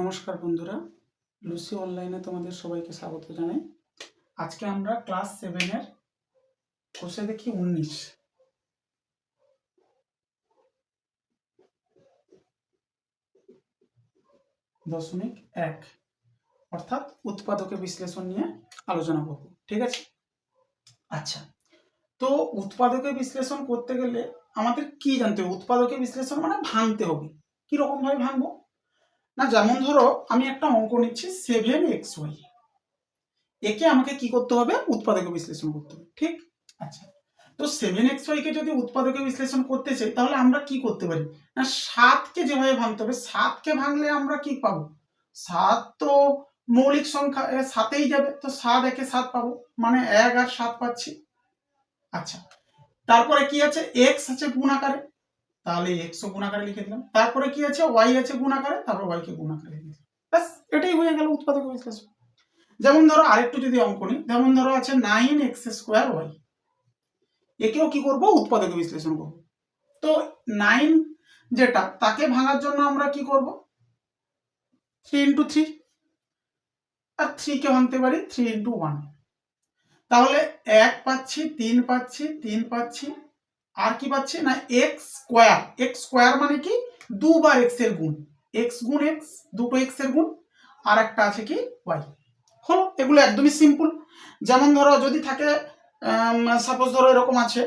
নমস্কার বন্ধুরা, লুসি অনলাইনে তোমাদের সবাইকে স্বাগত জানাই। আজকে আমরা ক্লাস 7 এর কোষে দেখি 19.1 অর্থাৎ উৎপাদকে বিশ্লেষণ নিয়ে আলোচনা করব। ঠিক আছে? আচ্ছা, তো উৎপাদকে বিশ্লেষণ করতে গেলে আমাদের কি জানতে হবে? উৎপাদকে বিশ্লেষণ মানে ভাঙতে হবে। কি রকম ভাবে ভাঙবো? না, যেমন ধরো আমি একটা অঙ্ক নিচ্ছি 7xy, একে আমাকে কি করতে হবে? উৎপাদকে বিশ্লেষণ করতে হবে। ঠিক? আচ্ছা, তো 7xy কে যদি উৎপাদকে বিশ্লেষণ করতে চাই তাহলে আমরা কি করতে পারি? না, 7কে যেভাবে ভাঙতে হবে, 7কে ভাঙলে আমরা কি পাবো? 7 তো মৌলিক সংখ্যা, 7এই যাবে, তো 7 একে 7 পাবো, মানে 1 আর 7 পাচ্ছি। আচ্ছা, তারপরে কি আছে? x আছে গুণ আকারে, তাহলে x ও গুণ আকারে লিখে দিলাম। তারপরে কি আছে? y আছে গুণ আকারে, তারপর y কে গুণ আকারে লিখে দিলাম। ব্যাস, এটাই হয়ে গেল উৎপাদক বিশ্লেষণ। যেমন ধরো আরেকটু যদি অঙ্ক নিই, যেমন ধরো আছে 9x² y, একেও কি করব? উৎপাদকে বিশ্লেষণ করব। তো 9 যেটা, তাকে ভাঙার জন্য আমরা কি করব? 3 × 3, আর 3 কে ভাঙতে পারি 3 × 1। তাহলে 1 পাচ্ছি, 3 পাচ্ছি, 3 পাচ্ছি, আর কি পাচ্ছি? না x²। x² মানে কি? দুবার x এর গুণ, x গুণ x, দুটো x এর গুণ, আর একটা আছে কি? y। হলো, এগুলো একদমই সিম্পল। যেমন ধরো যদি থাকে, সাপোজ ধরো এরকম আছে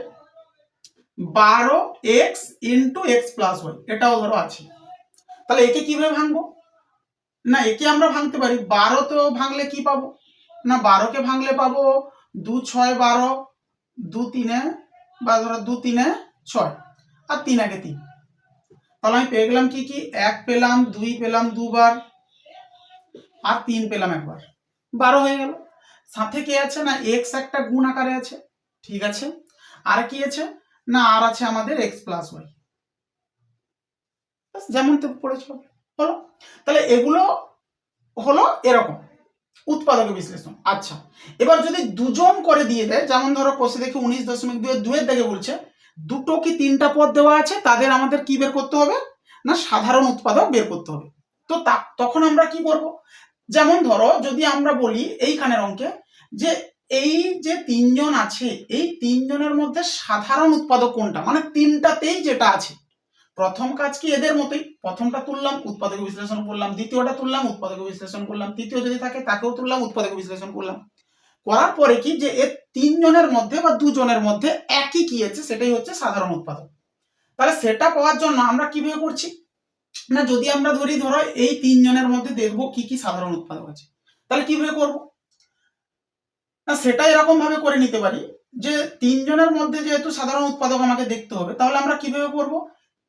12x × x + y, এটাও ধরো আছে। তাহলে একে কিভাবে ভাঙবো? না, একে আমরা ভাঙতে পারি 12, তো ভাঙলে কি পাবো? না, 12কে ভাঙলে পাবো 2 × 6 = 12, 2 × 3 বা ধরো 2 × 3 = 6, আর 3 × 1 = 3। তাহলে আমি পেয়ে গেলাম কি কি? 1 পেলাম, 2 পেলাম দুবার, আর 3 পেলাম একবার, 12 হয়ে গেল। সাথে কি আছে? না x একটা গুণ আকারে আছে। ঠিক আছে, আর কি আছে? না আর আছে আমাদের x + y, যেমন তো পড়েছিল। হলো, তাহলে এগুলো হলো এরকম উৎপাদক বিশ্লেষণ। আচ্ছা, এবার যদি দুজন করে দিয়ে দেয়, যেমন ধরো কোষে দেখি 19.2 এর দাগে বলছে দুটো কি তিনটা পদ দেওয়া আছে, তাদের আমাদের কি বের করতে হবে? না সাধারণ উৎপাদক বের করতে হবে। তো তখন আমরা কি করব? যেমন ধরো যদি আমরা বলি এইখানের অঙ্কে যে এই যে তিনজন আছে, এই তিনজনের মধ্যে সাধারণ উৎপাদক কোনটা, মানে তিনটাতেই যেটা আছে। প্রথম কাজ কি? এদের মতোই, প্রথমটা তুললাম, উৎপাদক বিশ্লেষণ করলাম, দ্বিতীয়টা তুললাম, উৎপাদক বিশ্লেষণ করলাম, তৃতীয় যদি থাকে তাকেও তুললাম, উৎপাদক বিশ্লেষণ করলাম। করার পরে কি যে এর তিনজনের মধ্যে বা দুজনের মধ্যে একই কি আছে, সেটাই হচ্ছে সাধারণ উৎপাদক। তাহলে সেটা পাওয়ার জন্য আমরা কিভাবে করছি? না যদি আমরা ধরো এই তিনজনের মধ্যে দেখবো কি কি সাধারণ উৎপাদক আছে, তাহলে কিভাবে করব? না সেটা এরকম ভাবে করে নিতে পারি যে তিনজনের মধ্যে যেহেতু সাধারণ উৎপাদক আমাকে দেখতে হবে, তাহলে আমরা কিভাবে করব?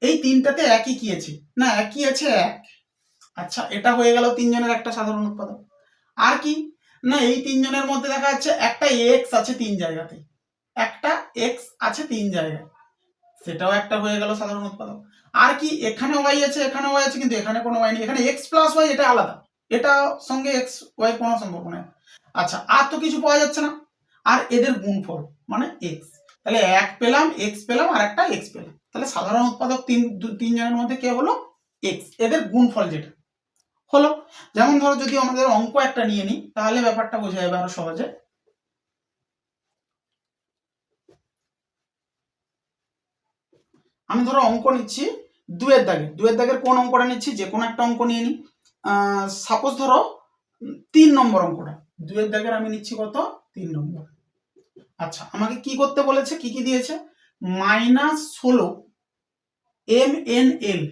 এই তিনটাতে একই কি আছে? না একই আছে 1। আচ্ছা, এটা হয়ে গেল তিনজনের একটা সাধারণ উৎপাদক। আর কি? না এই তিনজনের মধ্যে দেখা যাচ্ছে একটা x আছে 3 জায়গাতে, একটা x আছে 3 জায়গায়, সেটাও একটা হয়ে গেল সাধারণ উৎপাদক। আর কি? এখানে y আছে, এখানে y আছে, কিন্তু এখানে কোনো y নেই, এখানে x + y, এটা আলাদা, এটা সঙ্গে x y কোনো সম্পর্ক নেই। আচ্ছা, আর তো কিছু পাওয়া যাচ্ছে না, আর এদের গুণফল মানে x, তাহলে 1 পেলাম, x পেলাম, আর একটা x পেলাম, তাহলে সাধারণ উৎপাদক তিনজনের মধ্যে কে হলো? x, এদের গুণফল যেটা হলো। যেমন ধরো যদি আমাদের অঙ্ক একটা নিয়ে নিই, তাহলে ব্যাপারটা বোঝা যাবে আরো সহজে। আমি ধরো অঙ্ক নিচ্ছি 2 এর দাগে, 2 এর দাগের কোন অঙ্কটা নিচ্ছি? যে কোনো একটা অঙ্ক নিয়ে নিই। সাপোজ ধরো 3 নম্বর অঙ্কটা, 2 এর দাগের আমি নিচ্ছি কত? 3 নম্বর। আচ্ছা, আমাকে কি করতে বলেছে? কি কি দিয়েছে? -16 mnl,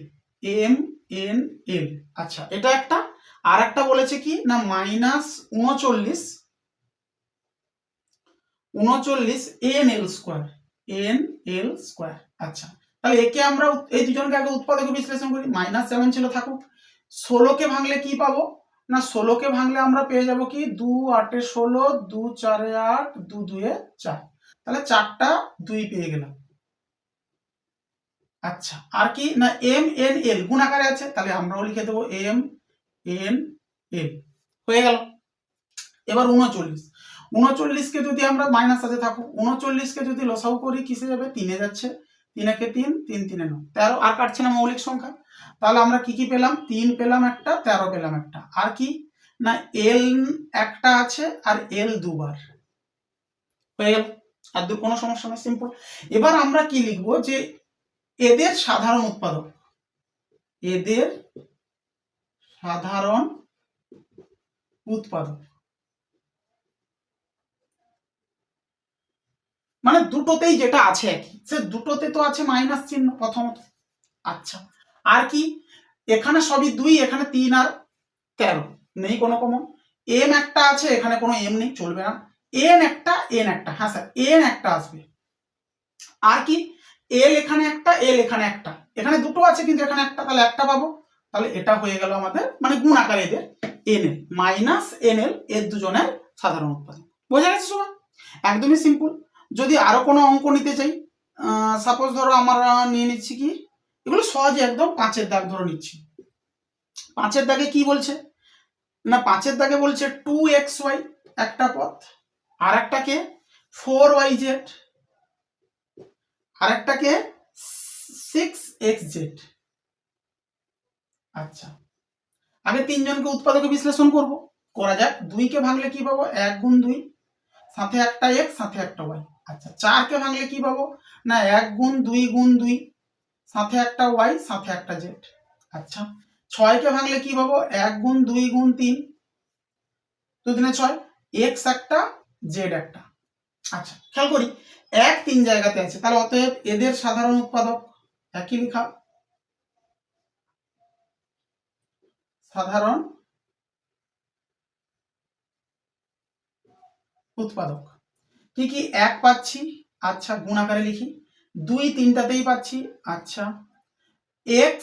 mnl। আচ্ছা, এটা একটা। আর একটা বলেছে কি না -39 nl², nl²। আচ্ছা, তাহলে একে আমরা এই দুজনকে আগে উৎপাদকে বিশ্লেষণ করি। -7 ছিল, থাকুক। 16কে ভাঙলে কি পাবো? না 16কে ভাঙলে আমরা পেয়ে যাব কি? 2 × 8 = 16, 2 × 4 = 8, 2 × 2 = 4, তাহলে 4টা 2 পেয়ে গেলাম। আচ্ছা, আর কি? না mnl গুণ আকারে আছে, তাহলে আমরাও লিখে দেবো mnl, হয়ে গেল। এবার 39 কে যদি আমরা মাইনাস আছে, থাকুক, 39 কে যদি লসাগু করি কিসে যাবে? 3 এ যাচ্ছে, 3 একে 3, 3 3 এ 9, 13, আর কাটছে না মৌলিক সংখ্যা। তাহলে আমরা কি কি পেলাম, 3 পেলাম একটা, 13 পেলাম একটা, আর কি না এল একটা আছে আর এল দুবার হয়ে গেল। আর কোনো সমস্যা নেই, সিম্পল। এবার আমরা কি লিখবো যে এদের সাধারণ উৎপাদক, এদের সাধারণ উৎপাদক মানে দুটোতেই যেটা আছে একই, সে দুটোতে তো আছে মাইনাস চিহ্ন প্রথমত। আচ্ছা, আর কি এখানে সবই 2, এখানে 3 আর 13 নেই কোনো কমন। এম একটা আছে, এখানে কোনো এম নেই, চলবে না। এন একটা, এন একটা, হ্যাঁ স্যার এন একটা আসবে। আর কি এল এখানে একটা, এল এখানে একটা, এখানে দুটো আছে কিন্তু এখানে একটা, তাহলে একটা পাবো। তাহলে এটা হয়ে গেল আমাদের মানে গুণ আকারে এদের N L minus N L এর দুজনের সাধারণ উৎপাদক। বোঝা গেছে সবাই? একদমই সিম্পল। যদি আরো কোনো অঙ্ক নিতে চাই, সাপোজ ধরো আমরা নিয়ে নিচ্ছি কি, এগুলো সহজে একদম 5-এর দাগ ধরে নিচ্ছি। 5-এর দাগে কি বলছে না, 5-এর দাগে বলছে 2xy একটা পথ, আর একটাকে 4yz, আর একটাকে 6xz। আচ্ছা, আগে তিনজনকে উৎপাদকে বিশ্লেষণ করব, করা যাক। 2কে ভাঙলে কি পাবো, 1 গুণ 2, সাথে একটা x সাথে একটা y। আচ্ছা, 4কে ভাঙলে কি পাবো না 1 গুণ 2 গুণ 2, সাথে একটা y সাথে একটা z। আচ্ছা, 6কে ভাঙলে কি পাবো 1 গুণ 2 গুণ 3, 2 3 6, x একটা z একটা। আচ্ছা, খেয়াল করি 1 3 জায়গাতে আছে, তাহলে অতএব এদের সাধারণ উৎপাদক একই লেখা, সাধারণ উৎপাদক কি কি 1 পাচ্ছি, আচ্ছা গুণ আকারে লিখি, 2 3টাতেই পাচ্ছি, আচ্ছা x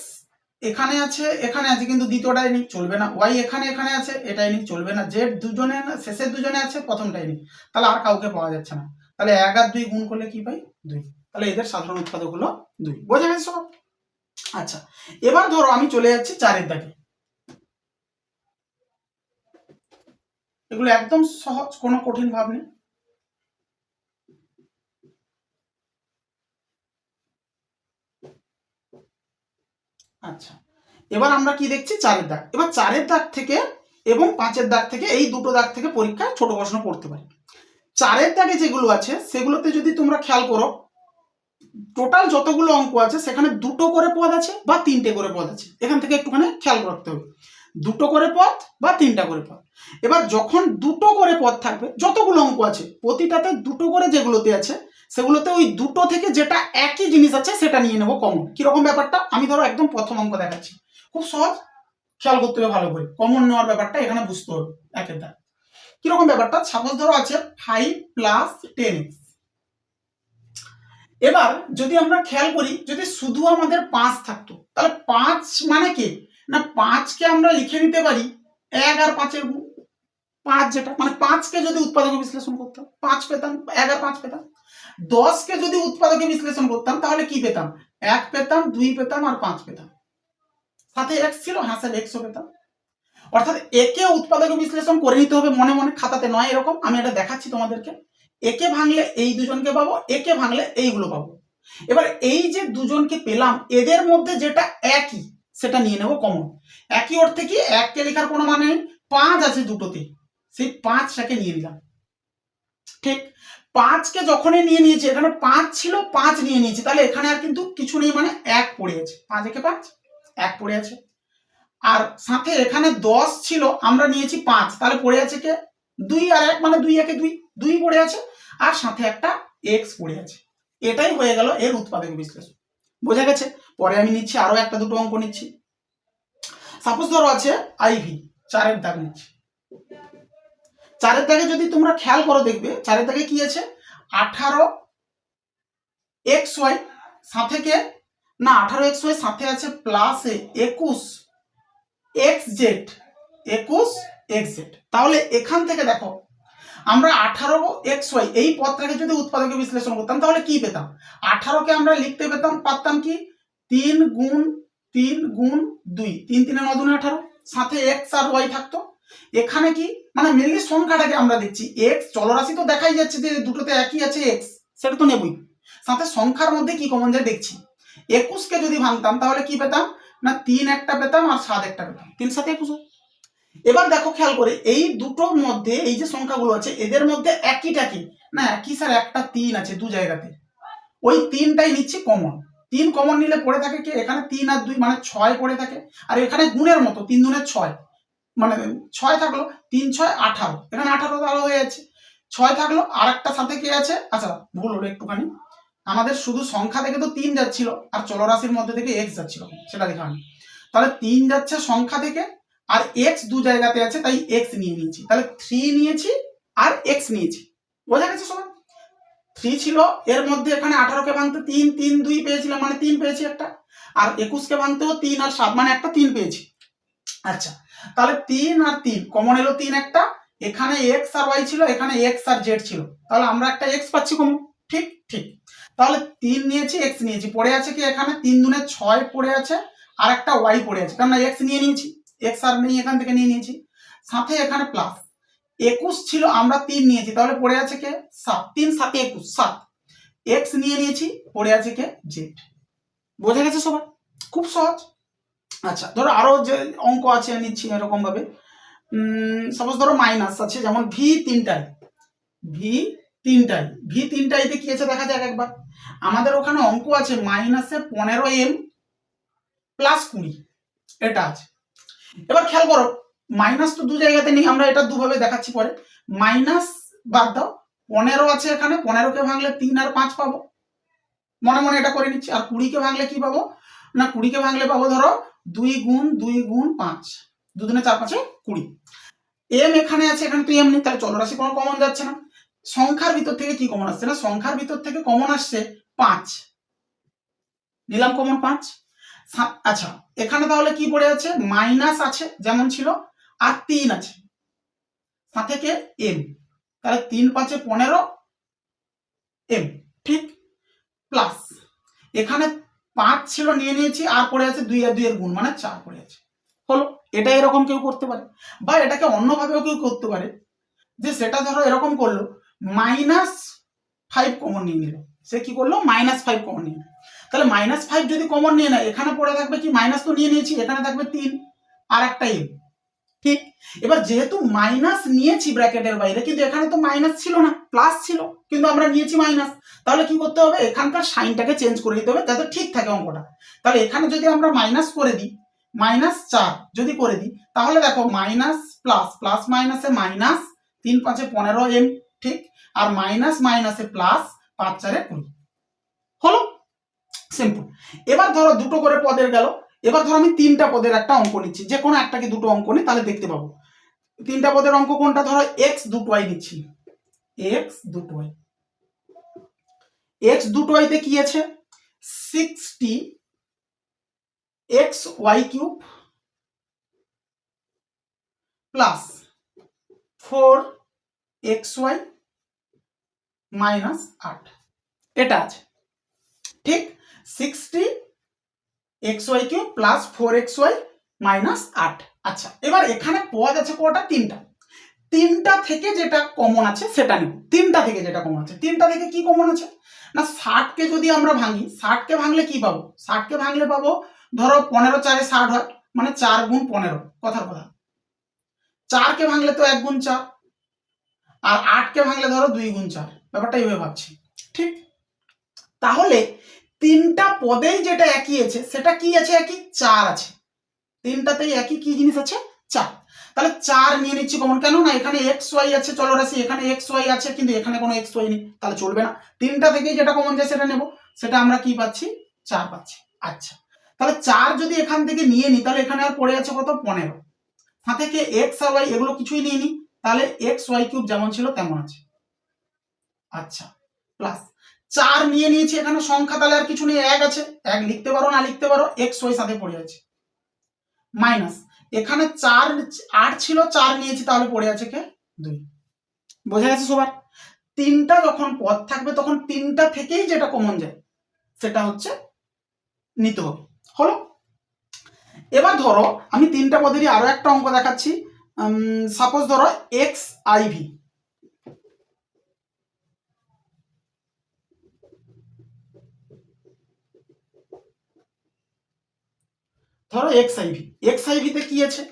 এখানে আছে এখানে আছে কিন্তু দ্বিতীয়টাই নেই, চলবে না। y এখানে এখানে আছে, এটাই নেই, চলবে না। z দুজনে শেষের দুজনে আছে, প্রথমটাই নেই, তাহলে আর কাউকে পাওয়া যাচ্ছে না। তাহলে 1 আর 2 গুণ করলে কি পাই 2, তাহলে এদের সাধারণ উৎপাদক হলো 2। বোঝা গেছে সব? আচ্ছা, এবার ধরো আমি চলে যাচ্ছি 4-এর দাগে। এগুলো একদম সহজ, কোনো কঠিন ভাব নেই। আচ্ছা, এবার আমরা কি দেখছি 4-এর দাগ। এবার 4-এর দাগ থেকে এবং 5-এর দাগ থেকে, এই দুটো দাগ থেকে পরীক্ষায় ছোট প্রশ্ন পড়তে পারে। 4-এর দাগে যেগুলো আছে সেগুলোতে যদি তোমরা খেয়াল করো, টোটাল যতগুলো অঙ্ক আছে সেখানে 2টো করে পদ আছে বা 3টে করে পদ আছে। এখান থেকে একটুখানি খেয়াল রাখতে হবে, 2টো করে পদ বা 3টা করে পদ। এবার যখন 2টো করে পদ থাকবে, যতগুলো অঙ্ক আছে প্রতিটাতে 2টো করে যেগুলোতে আছে সেগুলোতে ওই 2টো থেকে যেটা একই জিনিস আছে সেটা নিয়ে নেবো কমন। কিরকম ব্যাপারটা, আমি ধরো একদম প্রথম অঙ্ক দেখাচ্ছি, খুব সহজ, খেয়াল করতে হবে ভালো করে, কমন নেওয়ার ব্যাপারটা এখানে বুঝতে হবে। একের দাগ কিরকম ব্যাপারটা, সাপোজ ধরো আছে 5 + 10x। এবার যদি আমরা খেয়াল করি, যদি শুধু আমাদের 5 থাকতো তাহলে 5 মানে কি না 5কে আমরা লিখে নিতে পারি 1 আর 5-এর গুণ। 5 যেটা মানে 5কে যদি উৎপাদকে বিশ্লেষণ করতাম 5 পেতাম, 1 আর 5 পেতাম। 10কে যদি উৎপাদকে বিশ্লেষণ করতাম তাহলে কি পেতাম, 1 পেতাম, 2 পেতাম আর 5 পেতাম, সাথে x ছিল, হ্যাঁ স্যার xও পেতাম। অর্থাৎ একে উৎপাদকে বিশ্লেষণ করে নিতে হবে মনে মনে, খাতাতে নয়। এরকম আমি এটা দেখাচ্ছি তোমাদেরকে, একে ভাঙলে এই দুজনকে পাবো, একে ভাঙলে এইগুলো পাবো। এবার এই যে দুজনকে পেলাম এদের মধ্যে যেটা একই সেটা নিয়ে নেব কমন। একই অর্থে কি, 1কে লেখার কোনো মানে নেই, 5 আছে দুটোতে, সেই 5টাকে নিয়ে নিলাম। ঠিক 5কে যখনই নিয়ে নিয়েছি, এখানে 5 ছিল 5 নিয়ে নিয়েছি, তাহলে এখানে আর কিন্তু কিছু নেই, মানে 1 পড়ে আছে, 5 একে 5 1 পড়ে আছে। আর সাথে এখানে 10 ছিল, আমরা নিয়েছি 5, তাহলে পড়ে আছে কে 2 আর 1, মানে 2 একে 2, 2 পড়ে আছে, আর সাথে একটা x পড়ে আছে। এটাই হয়ে গেল এর উৎপাদক বিশ্লেষণ। বোঝা গেছে? পরে আমি নিচ্ছি আরো একটা দুটো অঙ্ক নিচ্ছি। সাপোজ ধরো আছে আইভি, 4-এর দাগ নিচ্ছি। 4-এর দাগে যদি তোমরা খেয়াল করো দেখবে 4-এর দাগে কি আছে, 18xy সাথে কে না 18xy সাথে আছে প্লাসে 21xz। তাহলে এখান থেকে দেখো আমরা 18xy এই পদটাকে যদি উৎপাদকে বিশ্লেষণ করতাম তাহলে কি পেতাম, 18কে আমরা লিখতে পারতাম কি 3 গুণ 3 গুণ 2, 3 3 9 2 18, সাথে x আর y থাকতো। এখানে কি মানে মেনলি সংখ্যাটাকে আমরা দেখছি, x চলরাশি তো দেখাই যাচ্ছে যে দুটোতে একই আছে x, সেটা তো নেবই। সাথে সংখ্যার মধ্যে কি কমন যায় দেখছি, 21কে যদি ভাঙতাম তাহলে কি পেতাম না 3 একটা পেতাম আর 7 একটা পেতাম, 3 7 21 হয়। এবার দেখো খেয়াল করে এই দুটোর মধ্যে এই যে সংখ্যাগুলো আছে এদের মধ্যে একইটা কি না একই স্যার, একটা 3 আছে দু জায়গাতে, ওই 3টাই নিচ্ছি কমন। 3 কমন নিলে পড়ে থাকে কি এখানে 3 আর 2 মানে 6 পড়ে থাকে, আর এখানে গুণের মতো 3 দুনে 6 মানে 6 থাকলো, 3 6 18, এখানে 18 তো আলো হয়ে যাচ্ছে, 6 থাকলো আর একটা সাথে কি আছে, আচ্ছা ভুল হলো একটুখানি, আমাদের শুধু সংখ্যা থেকে তো 3 যাচ্ছিল আর চলরাশির মধ্যে থেকে x যাচ্ছিল, সেটা দেখা আমি, তাহলে 3 যাচ্ছে সংখ্যা থেকে আর x দু জায়গাতে আছে তাই x নিয়ে নিয়েছি, তাহলে 3 নিয়েছি আর x নিয়েছি, বোঝা গেছে সবাই। 3 ছিল এর মধ্যে এখানে 18কে ভাঙতে 3 3 2 পেয়েছিলাম মানে 3 পেয়েছি একটা, আর 21কে ভাঙতেও 3 আর 7 মানে একটা 3 পেয়েছি। আচ্ছা তাহলে 3 আর 3 কমন এলো 3 একটা, এখানে x আর y ছিল এখানে x আর z ছিল, তাহলে আমরা একটা x পাচ্ছি কমন, ঠিক ঠিক। তাহলে 3 নিয়েছি x নিয়েছি, পড়ে আছে কি এখানে 3 দুনে 6 পড়ে আছে আর একটা y পড়ে আছে, কারণ x নিয়ে নিয়েছি, x আর নেই এখান থেকে নিয়ে নিয়েছি, সাথে এখানে প্লাস 21 ছিল আমরা 3 নিয়েছি, তাহলে পড়ে আছে কে 7, 3 7 21 7, x নিয়ে নিয়েছি পড়ে আছে কে z। বোঝা গেছে সবাই, খুব সহজ। আচ্ছা ধরো আরো যে অঙ্ক আছে নিচ্ছি এরকম ভাবে, সাপোজ ধরো মাইনাস আছে, যেমন ভি তিনটাইতে কি আছে দেখা যাক একবার। আমাদের ওখানে অঙ্ক আছে মাইনাসে 15m প্লাস 20, এটা আছে। এবার খেয়াল করো মাইনাস তো দু জায়গাতে নেই, আমরা এটা দুভাবে দেখাচ্ছি পরে, মাইনাস বাদ দাও 15 আছে এখানে, 15কে ভাঙলে 3 আর 5 পাবো, মনে মনে এটা করে নিচ্ছি, আর 20কে ভাঙলে কি পাবো না 20কে ভাঙলে পাবো ধরো 2 গুণ 2 গুণ 5, 2 দুনে 4 5 20, এম এখানে আছে এখানে তো এম নেই, তাহলে চলরাশি কোনো কমন যাচ্ছে না। সংখ্যার ভিতর থেকে কি কমন আসছে না সংখ্যার ভিতর থেকে কমন আসছে 5, নিলাম কমন 5। আচ্ছা এখানে তাহলে কি পড়ে আছে মাইনাস আছে যেমন ছিল আর 3 আছে সাথে কে এম, তাহলে 3 5 15 এম, ঠিক, প্লাস এখানে 5 ছিল নিয়ে নিয়েছি আর পড়ে আছে 2 আর 2 এর গুণ মানে 4 পড়ে আছে, হলো। এটা এরকম কেউ করতে পারে, বা এটাকে অন্যভাবেও কেউ করতে পারে, যে সেটা ধরো এরকম করলো -5 কমন নিয়ে নিল, সে কি করলো -5 কমন নিয়ে নিল, তাহলে -5 যদি কমন নিয়ে নেয় এখানে পড়ে থাকবে কি মাইনাস তো নিয়ে নিয়েছি এখানে থাকবে 3 আর একটা এম, ঠিক। এবার যেহেতু মাইনাস নিয়েছি ব্র্যাকেটের বাইরে, কিন্তু এখানে তো মাইনাস ছিল না প্লাস ছিল, কিন্তু আমরা নিয়েছি মাইনাস, তাহলে কি করতে হবে এখানকার সাইনটাকে চেঞ্জ করে দিতে হবে যাতে ঠিক থাকে অঙ্কটা। তাহলে এখানে যদি আমরা মাইনাস করে দিই -4 যদি করে দিই, তাহলে দেখো মাইনাস প্লাস প্লাস মাইনাসে মাইনাস 3 5 15 এম, ঠিক, আর মাইনাস মাইনাসে প্লাস 5 4 20, হলো, সিম্পল। এবার ধরো দুটো করে পদের গেল, এবার ধরো আমি 3টা পদের একটা অঙ্ক নিচ্ছি, যে কোনো একটা কি দুটো অঙ্ক নিই তাহলে দেখতে পাবো 3টা পদের অঙ্ক কোনটা, ধরো x দুটো y নিচ্ছি, x দুটো y, x দুটো y তে কি আছে 60 xy cube plus 4xy minus 8, এটা আছে, ঠিক, 60 xy cube plus 4xy minus 8। আচ্ছা এবার এখানে পদ আছে কটা 3টা, 3টা থেকে যেটা কমন আছে সেটা নিব, 3টা থেকে যেটা কমন আছে, 3টা থেকে কি কমন আছে না 60কে যদি আমরা ভাঙি, 60কে ভাঙলে কি পাবো, 60কে ভাঙলে পাবো ধরো 15 4 60 হয় মানে 4 গুণ 15, কথার কথা, 4কে ভাঙলে তো 1 গুণ 4, আর 8কে ভাঙলে ধরো 2 গুণ 4, ব্যাপারটা এইভাবে ভাবছি, ঠিক। তাহলে 3টা পদেই যেটা একই আছে সেটা কি আছে একই 4 আছে, 3টাতেই একই কি জিনিস আছে 4, তাহলে 4 নিয়ে নিচ্ছি কমন, কেন না এখানে এক্স ওয়াই আছে চলরাশি, এখানে এক্স ওয়াই আছে কিন্তু এখানে কোনো এক্স ওয়াই নেই, তাহলে চলবে না, 3টা থেকেই যেটা কমন যায় সেটা নেব, সেটা আমরা কি পাচ্ছি 4 পাচ্ছি। আচ্ছা তাহলে 4 যদি এখান থেকে নিয়ে নিই তাহলে এখানে আর পড়ে আছে কত 15, সাথে কি এক্স আর ওয়াই এগুলো কিছুই নিয়ে নিই, তাহলে এক্স ওয়াই কিউব যেমন ছিল তেমন আছে। আচ্ছা প্লাস 4 নিয়ে নিয়েছি এখানে সংখ্যা, তাহলে আর কিছু নেই 1 আছে, 1 লিখতে পারো না লিখতে পারো, এক্স ওয়াই সাথে পড়ে আছে, মাইনাস এখানে 4 8 ছিল 4 নিয়েছি তাহলে পড়ে আছে কে 2, বোঝা গেছে সবার। 3টা যখন পদ থাকবে তখন 3টা থেকেই যেটা কমন যায় সেটা হচ্ছে নিতে হবে, হলো। এবার ধরো আমি 3টা পদেরই আরো একটা অঙ্ক দেখাচ্ছি, সাপোজ ধরো এক্স আইভি, ধরো এক্সআইভি তে কি আছে,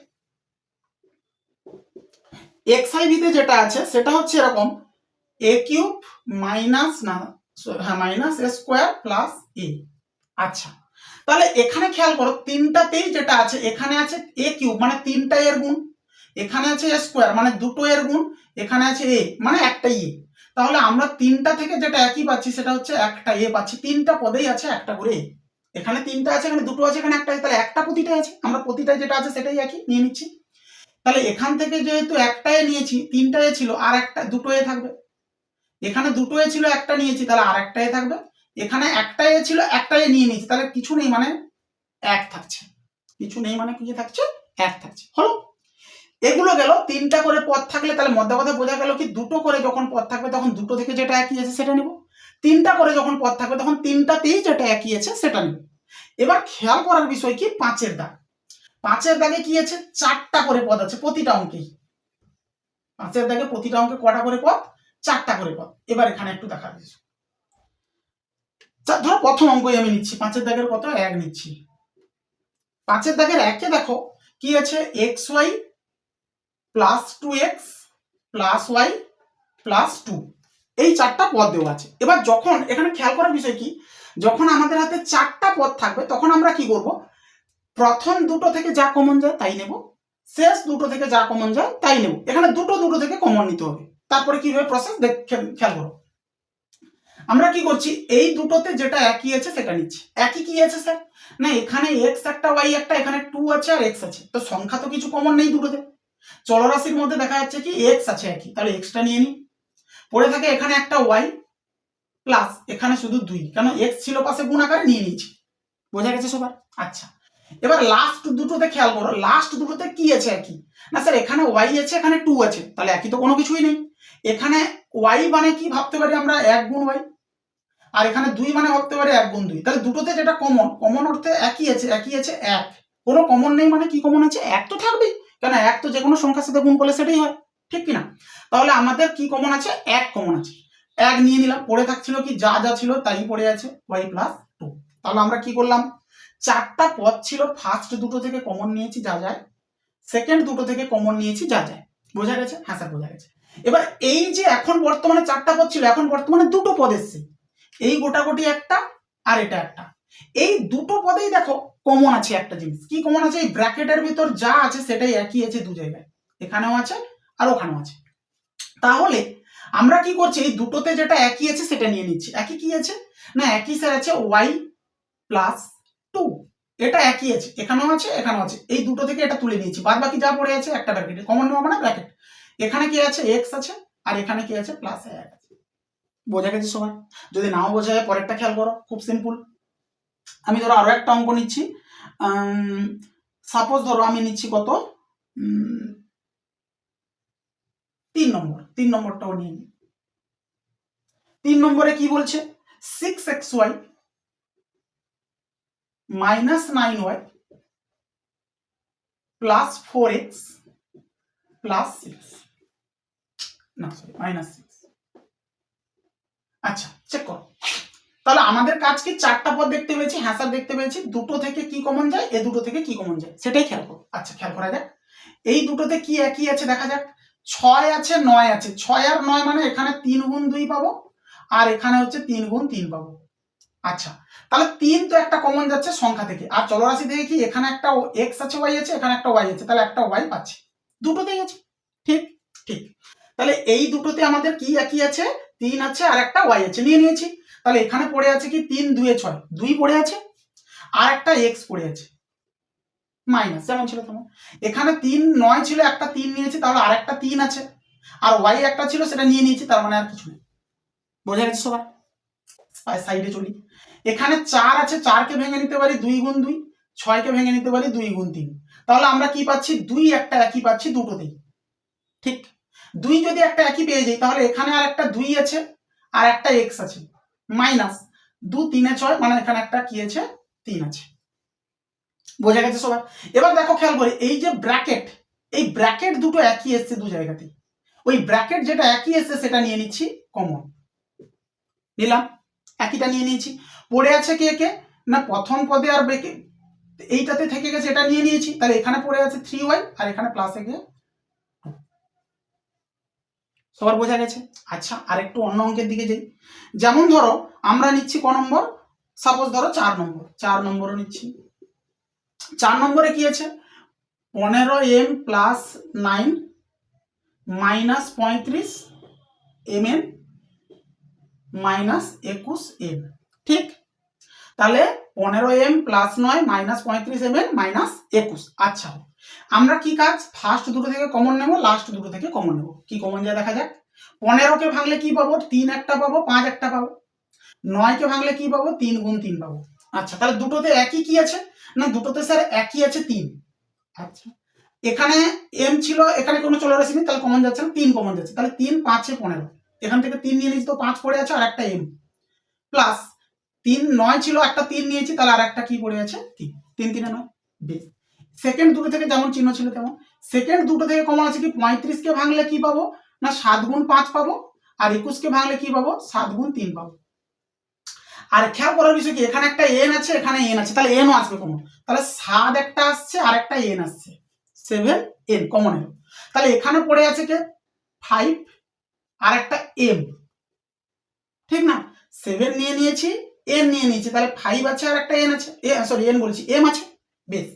এক্সআইভি তে যেটা আছে সেটা হচ্ছে এরকম এ কিউব মাইনাস না হ্যাঁ মাইনাস এ স্কোয়ার প্লাস এ। আচ্ছা তাহলে এখানে খেয়াল করো তিনটাতেই যেটা আছে, এখানে আছে এ কিউব মানে তিনটা এর গুণ, এখানে আছে এ স্কোয়ার মানে দুটো এর গুণ, এখানে আছে এ মানে একটাই এ। তাহলে আমরা তিনটা থেকে যেটা একই পাচ্ছি সেটা হচ্ছে একটা এ পাচ্ছি, তিনটা পদেই আছে একটা করে এ। এখানে তিনটা আছে, এখানে দুটো আছে, এখানে একটা আছে, তাহলে একটা প্রতিটাই আছে, আমরা প্রতিটায় যেটা আছে সেটাই একই নিয়ে নিচ্ছি। তাহলে এখান থেকে যেহেতু একটা এ নিয়েছি, তিনটা এ ছিল আর একটা দুটো এ থাকবে, এখানে দুটো এ ছিল একটা নিয়েছি তাহলে আর একটা এ থাকবে, এখানে একটা এ ছিল একটা এ নিয়ে নিয়েছি তাহলে কিছু নেই মানে এক থাকছে, কিছু নেই মানে কি থাকছে এক থাকছে। হলো এগুলো গেল তিনটা করে পদ থাকলে, তাহলে মধ্যে কথা বোঝা গেল কি দুটো করে যখন পদ থাকবে তখন দুটো থেকে যেটা একই আছে সেটা নেব, তিনটা করে যখন পদ থাকবে তখন তিনটাতেই যেটা একই আছে সেটা নেব। এবার খেয়াল করার বিষয় কি পাঁচের দাগ, পাঁচের দাগে কি আছে চারটা করে পদ আছে প্রতিটা অঙ্কেই, পাঁচের দাগে প্রতিটা অঙ্কে কটা করে পদ, চারটা করে পদ। এবার এখানে একটু দেখা যাচ্ছে, ধরো প্রথম অঙ্কই আমি নিচ্ছি, পাঁচের দাগের কত এক নিচ্ছি, পাঁচের দাগের একে দেখো কি আছে x y plus two x plus y plus two, এই চারটা পদ দেওয়া আছে। এবার যখন এখানে খেয়াল করার বিষয় কি, যখন আমাদের হাতে চারটা পদ থাকবে তখন আমরা কি করব, প্রথম দুটো থেকে যা কমন যায় তাই নেব, শেষ দুটো থেকে যা কমন যায় তাই নেব, এখানে দুটো দুটো থেকে কমন নিতে হবে। তারপরে কিভাবে প্রসেস খেয়াল করো, আমরা কি করছি এই দুটোতে যেটা একই আছে সেটা নিচ্ছি। একই কি আছে স্যার, না এখানে এক্স একটা ওয়াই একটা, এখানে টু আছে আর এক্স আছে, তো সংখ্যা তো কিছু কমন নেই দুটোতে, চলরাশির মধ্যে দেখা যাচ্ছে কি এক্স আছে একই, তাহলে এক্সটা নিয়ে নিই। পড়ে থাকে এখানে একটা ওয়াই প্লাস এখানে শুধু দুই, কেন এক্স ছিল পাশে গুণ আকারে নিয়ে নিয়েছি, বোঝা গেছে সবার। আচ্ছা এবার লাস্ট দুটোতে খেয়াল করো, লাস্ট দুটোতে কি আছে একই, না স্যার এখানে ওয়াই আছে এখানে টু আছে, তাহলে একই তো কোনো কিছুই নেই। এখানে ওয়াই মানে কি ভাবতে পারি আমরা এক গুণ ওয়াই, আর এখানে দুই মানে ভাবতে পারি এক গুণ দুই, তাহলে দুটোতে যেটা কমন, কমন অর্থে একই আছে, একই আছে এক, কোনো কমন নেই মানে কি কমন আছে এক তো থাকবেই, কেন এক তো যে কোনো সংখ্যার সাথে গুণ করলে সেটাই হয়, ঠিক কিনা। তাহলে আমাদের কি কমন আছে, এক কমন আছে, এক নিয়ে নিলাম। পড়ে থাকছিল কি যা যা ছিল তাই পড়ে আছে ওয়াই প্লাস টু। তাহলে আমরা কি করলাম, চারটা পদ ছিল, ফার্স্ট দুটো থেকে কমন নিয়েছি যা যায়, সেকেন্ড দুটো থেকে কমন নিয়েছি যা যায়, বোঝা গেছে, হ্যাঁ স্যার বোঝা গেছে। এবার এই যে এখন বর্তমানে চারটা পদ ছিল, এখন বর্তমানে দুটো পদ এসছে, এই গোটাগুটি একটা আর এটা একটা, এই দুটো পদেই দেখো কমন আছে একটা জিনিস, কি কমন আছে, এই ব্র্যাকেটের ভিতর যা আছে সেটাই একই আছে দু জায়গায়, এখানেও আছে আর ওখানেও আছে। তাহলে আমরা কি করছি, এই দুটোতে যেটা একই আছে সেটা নিয়ে নিচ্ছি। একই কি আছে, না একই স্যার আছে ওয়াই প্লাস টু, এটা একই আছে, এখানেও আছে এখানেও আছে, এই দুটো থেকে এটা তুলে নিয়েছি, বাদ বাকি যা পড়ে আছে একটা ব্র্যাকেটে কমন নেওয়া মানে ব্র্যাকেট, এখানে কি আছে এক্স আছে আর এখানে কি আছে প্লাস এক আছে। বোঝা গেছে সবাই, যদি নাও বোঝা যায় পরেরটা খেয়াল করো, খুব সিম্পল। আমি ধরো আরো একটা অঙ্ক নিচ্ছি, সাপোজ ধরো আমি নিচ্ছি কত 3 নম্বর, 3 নম্বরটাও নিয়ে নিই। 3 নম্বরে কি বলছে, 6xy minus 9y plus 4x plus 6, না সরি মাইনাস 6। আচ্ছা চেক করো, তাহলে আমাদের কাজ কি চারটা পদ দেখতে পেয়েছি, হ্যাঁ স্যার দেখতে পেয়েছি, দুটো থেকে কি কমন যায়, এ দুটো থেকে কি কমন যায় সেটাই খেয়াল করো। আচ্ছা খেয়াল করা যাক, এই দুটোতে কি একই আছে দেখা যাক, 6 আছে 9 আছে, 6 আর 9 মানে এখানে 3 গুণ 2 পাবো আর এখানে হচ্ছে 3 গুণ 3 পাবো। আচ্ছা তাহলে 3 তো একটা কমন যাচ্ছে সংখ্যা থেকে, আর চলরাশি থেকে কি এখানে একটা এক্স আছে ওয়াই আছে, এখানে একটা ওয়াই আছে, তাহলে একটা ওয়াই পাচ্ছি, দুটোতেই আছে, ঠিক ঠিক। তাহলে এই দুটোতে আমাদের কি একই আছে, 3 আছে আর একটা ওয়াই আছে, নিয়ে নিয়েছি। তাহলে এখানে পড়ে আছে কি 3 2 6, 2 পড়ে আছে আর একটা এক্স পড়ে আছে মাইনাস যেমন ছিল তেমন, এখানে 3 9 ছিল একটা 3 নিয়েছি তাহলে আর একটা 3 আছে, আর ওয়াই একটা ছিল সেটা নিয়ে নিয়েছি, তার মানে আর কিছু নেই। বোঝা গেছে সবার, সাইডে চলি। এখানে 4 আছে, 4 কে ভেঙে নিতে পারি 2 গুণ 2, 6 কে ভেঙে নিতে পারি 2 গুণ 3, তাহলে আমরা কি পাচ্ছি 2 একটা একই পাচ্ছি দুটোতেই, ঠিক। 2 যদি একটা একই পেয়ে যাই তাহলে এখানে আর একটা 2 আছে আর একটা এক্স আছে মাইনাস 2 3 এ 6 মানে এখানে একটা কি আছে 3 আছে। বোঝা গেছে সবার। এবার দেখো খেয়াল করে এই যে ব্র্যাকেট, এই ব্র্যাকেট দুটো একই এসছে দু জায়গাতেই, ওই ব্র্যাকেট যেটা একই এসছে সেটা নিয়ে নিচ্ছি কমন, নিলাম একইটা নিয়ে নিয়েছি। পড়ে আছে কে কে, না প্রথম পদে আর এইটাতে থেকে গেছে, এটা নিয়ে নিয়েছি, তাহলে এখানে পড়ে আছে 3y আর এখানে প্লাসে গিয়ে সবার বোঝা গেছে। আচ্ছা, আর একটু অন্য অঙ্কের দিকে যাই। যেমন ধরো আমরা নিচ্ছি ক নম্বর, সাপোজ ধরো 4 নম্বর, 4 নম্বরও নিচ্ছি। 4 নম্বরে কি আছে, 15m plus 9 minus 35mn minus 21m, ঠিক? তাহলে 15m plus 9 minus 35mn minus 21। আচ্ছা, আমরা কি কাজ, ফার্স্ট দুটো থেকে কমন নেব, লাস্ট দুটো থেকে কমন নেব। কি কমন যায় দেখা যাক। 15কে ভাঙলে কি পাবো, 3 একটা পাবো, 5 একটা পাবো। 9কে ভাঙলে কি পাবো, 3 গুণ 3 পাবো। আচ্ছা, তাহলে দুটোতে একই কি আছে না, দুটোতে স্যার একই আছে 3। আচ্ছা, এখানে m ছিল, এখানে কোনো চলরাশি নেই, তাহলে কমন যাচ্ছে না, 3 কমন যাচ্ছে, তাহলে 3 5 15, এখান থেকে 3 নিয়ে নিয়েছি, তো 5 পড়ে আছে আর একটা m, প্লাস 3 9 ছিল, একটা 3 নিয়েছি, তাহলে আর একটা কি পড়ে আছে 3, 3 3 9। বেশ, সেকেন্ড দুটো থেকে যেমন চিহ্ন ছিল তেমন। সেকেন্ড দুটো থেকে কমন আছে কি, 35কে ভাঙলে কি পাবো না 7 গুণ 5 পাবো, আর 21কে ভাঙলে কি পাবো 7 গুণ 3 পাবো। আর খেয়াল করার বিষয় কি, এখানে একটা n আছে, এখানে n আছে, তাহলে n ও আসবে কমন, তাহলে 7 একটা আসছে আর একটা n আসছে, 7n কমন এলো। তাহলে এখানে পড়ে আছে কে 5 আর একটা m, ঠিক না? 7 নিয়ে নিয়েছি, n নিয়ে নিয়েছি, তাহলে 5 আছে আর একটা n আছে, সরি n বলছি, m আছে। বেশ,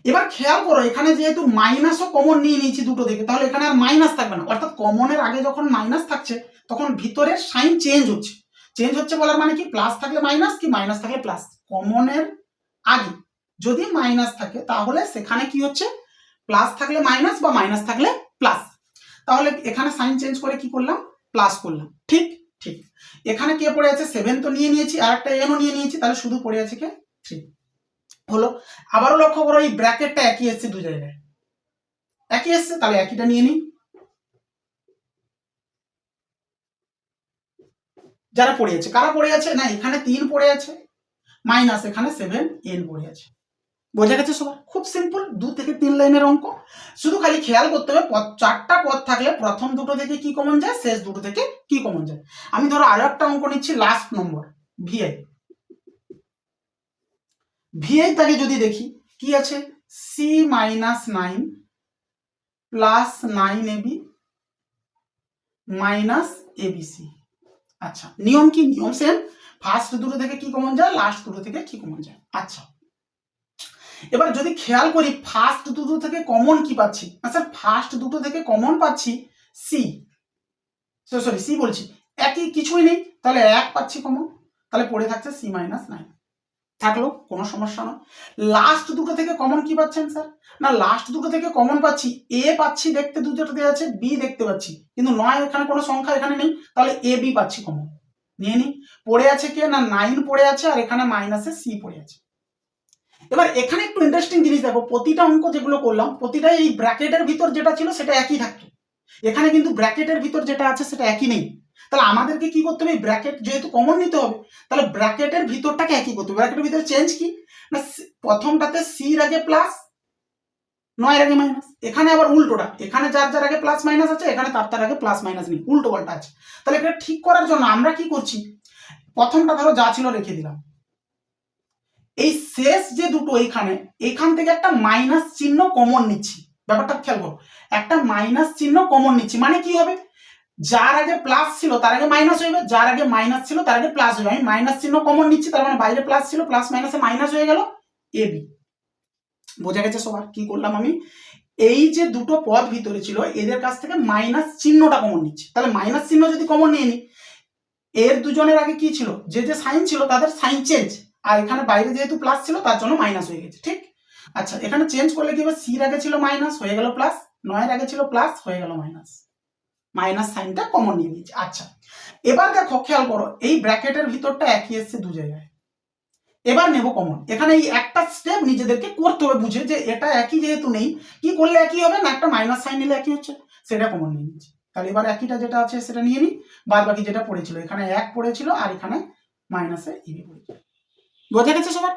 এবার খেয়াল করো, এখানে যেহেতু মাইনাসও কমন নিয়ে নিয়েছি দুটো থেকে, তাহলে এখানে আর মাইনাস থাকবে না, অর্থাৎ কমনের আগে যখন মাইনাস থাকছে তখন ভিতরের সাইন চেঞ্জ হচ্ছে। চেঞ্জ হচ্ছে বলার মানে কি, প্লাস থাকলে মাইনাস, কি মাইনাস থাকলে প্লাস। কমনের আগে যদি মাইনাস থাকে তাহলে সেখানে কি হচ্ছে, প্লাস থাকলে মাইনাস বা মাইনাস থাকলে প্লাস। তাহলে এখানে সাইন চেঞ্জ করে কি করলাম, প্লাস করলাম, ঠিক? ঠিক। এখানে কে পড়ে আছে 7 তো নিয়ে নিয়েছি, আর একটা এনও নিয়ে নিয়েছি, তাহলে শুধু পড়ে আছে কে 3 হলো। আবারও লক্ষ্য করো, এই ব্র্যাকেটটা একই এসছে, দু জায়গায় একই এসছে, তাহলে একইটা নিয়ে নিই। যারা পড়ে আছে, কারা পড়ে আছে না, এখানে 3 পড়ে আছে মাইনাস এখানে 7n পড়ে আছে। বোঝা গেছে সবার? খুব সিম্পল, 2 থেকে 3 লাইনের অঙ্ক। শুধু খালি খেয়াল করতে হবে, চারটা পদ থাকলে প্রথম দুটো থেকে কি কমন যায়, শেষ দুটো থেকে কি কমন যায়। আমি ধরো আরো একটা অঙ্ক নিচ্ছি, লাস্ট নম্বর ভিআই। ভিআই তাকে যদি দেখি কি আছে, c minus 9 plus 9ab minus ABC. আচ্ছা, নিয়ম কি, নিয়ম সেম, ফার্স্ট দুটো থেকে কি কমন যায়, লাস্ট দুটো থেকে কি কমন যায়। আচ্ছা, এবার যদি খেয়াল করি ফার্স্ট দুটো থেকে কমন কি পাচ্ছি, স্যার ফার্স্ট দুটো থেকে কমন পাচ্ছি সি, সরি সি বলছি, একই কিছুই নেই, তাহলে 1 পাচ্ছি কমন, তাহলে পড়ে থাকছে সি মাইনাস 9, থাকলো, কোনো সমস্যা নয়। লাস্ট দুটো থেকে কমন কি পাচ্ছেন স্যার না, লাস্ট দুটো থেকে কমন পাচ্ছি এ পাচ্ছি, দেখতে দুটোতে আছে, বি দেখতে পাচ্ছি, কিন্তু 9 এখানে কোনো সংখ্যা এখানে নেই, তাহলে এ বি পাচ্ছি কমন, নিয়ে নি। পড়ে আছে কে না 9 পড়ে আছে, আর এখানে মাইনাসে সি পড়ে আছে। এবার এখানে একটু ইন্টারেস্টিং জিনিস দেখো, প্রতিটা অঙ্ক যেগুলো করলাম প্রতিটাই এই ব্র্যাকেটের ভিতর যেটা ছিল সেটা একই থাকতো, এখানে কিন্তু ব্র্যাকেটের ভিতর যেটা আছে সেটা একই নেই। তাহলে আমাদেরকে কি করতে হবে, ব্র্যাকেট যেহেতু কমন নিতে হবে, তাহলে ব্র্যাকেটের ভিতরটাকে একই করতে হবে। ব্র্যাকেটের ভিতরে চেঞ্জ কি না, প্রথমটাতে সির আগে প্লাস, 9 এর আগে মাইনাস, এখানে আবার উল্টোটা, এখানে যার যার আগে প্লাস মাইনাস আছে, এখানে তার আগে প্লাস মাইনাস নেই, উল্টো পাল্টা আছে। তাহলে এটা ঠিক করার জন্য আমরা কি করছি, প্রথমটা ধরো যা ছিল রেখে দিলাম, এই শেষ যে দুটো এখান থেকে একটা মাইনাস চিহ্ন কমন নিচ্ছি। ব্যাপারটা খেয়াল করো, একটা মাইনাস চিহ্ন কমন নিচ্ছি মানে কি হবে, যার আগে প্লাস ছিল তার আগে মাইনাস হয়ে যাবে, যার আগে মাইনাস ছিল তার আগে প্লাস হবে। আমি মাইনাস চিহ্ন কমন নিচ্ছি, তার মানে বাইরে প্লাস ছিল, প্লাস মাইনাসে মাইনাস হয়ে গেল, এবি। বোঝা গেছে সবার? কি করলাম আমি, এই যে দুটো পদ ভিতরে ছিল এদের কাছ থেকে মাইনাস চিহ্নটা কমন নিচ্ছি। তাহলে মাইনাস চিহ্ন যদি কমন নিয়ে নি, এর দুজনের আগে কি ছিল, যে যে সাইন ছিল তাদের সাইন চেঞ্জ, আর এখানে বাইরে যেহেতু প্লাস ছিল তার জন্য মাইনাস হয়ে গেছে, ঠিক? আচ্ছা, এখানে চেঞ্জ করলে কি হবে, সির আগে ছিল মাইনাস হয়ে গেল প্লাস, 9 এর আগে ছিল প্লাস হয়ে গেল মাইনাস, মাইনাস সাইনটা কমন নিয়ে নিয়েছি। আচ্ছা, এবার দেখো খেয়াল করো, এই ব্র্যাকেটের ভিতরটা একই এসছে দু জায়গায়, এবার নেব কমন। এখানে এই একটা স্টেপ নিজেদেরকে করতে হবে বুঝে, যে এটা একই যেহেতু নেই, কি করলে একই হবে না, একটা মাইনাস সাইন নিলে একই হচ্ছে, সেটা কমন নিয়ে নিচ্ছি। তাহলে এবার একইটা যেটা আছে সেটা নিয়ে নিই, বাদ বাকি যেটা পড়েছিল, এখানে 1 পড়েছিল আর এখানে মাইনাসে ইবি পড়েছিল। বোঝা গেছে সবার?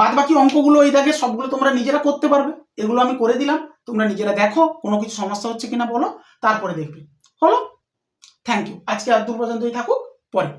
বাদ বাকি অঙ্কগুলো এই দাগে সবগুলো তোমরা নিজেরা করতে পারবে, এগুলো আমি করে দিলাম, তোমরা নিজেরা দেখো কোনো কিছু সমস্যা হচ্ছে কিনা বলো, তারপরে দেখবে। হলো? Thank you. আজকে আর দূর পর্যন্তই থাকুক, পরে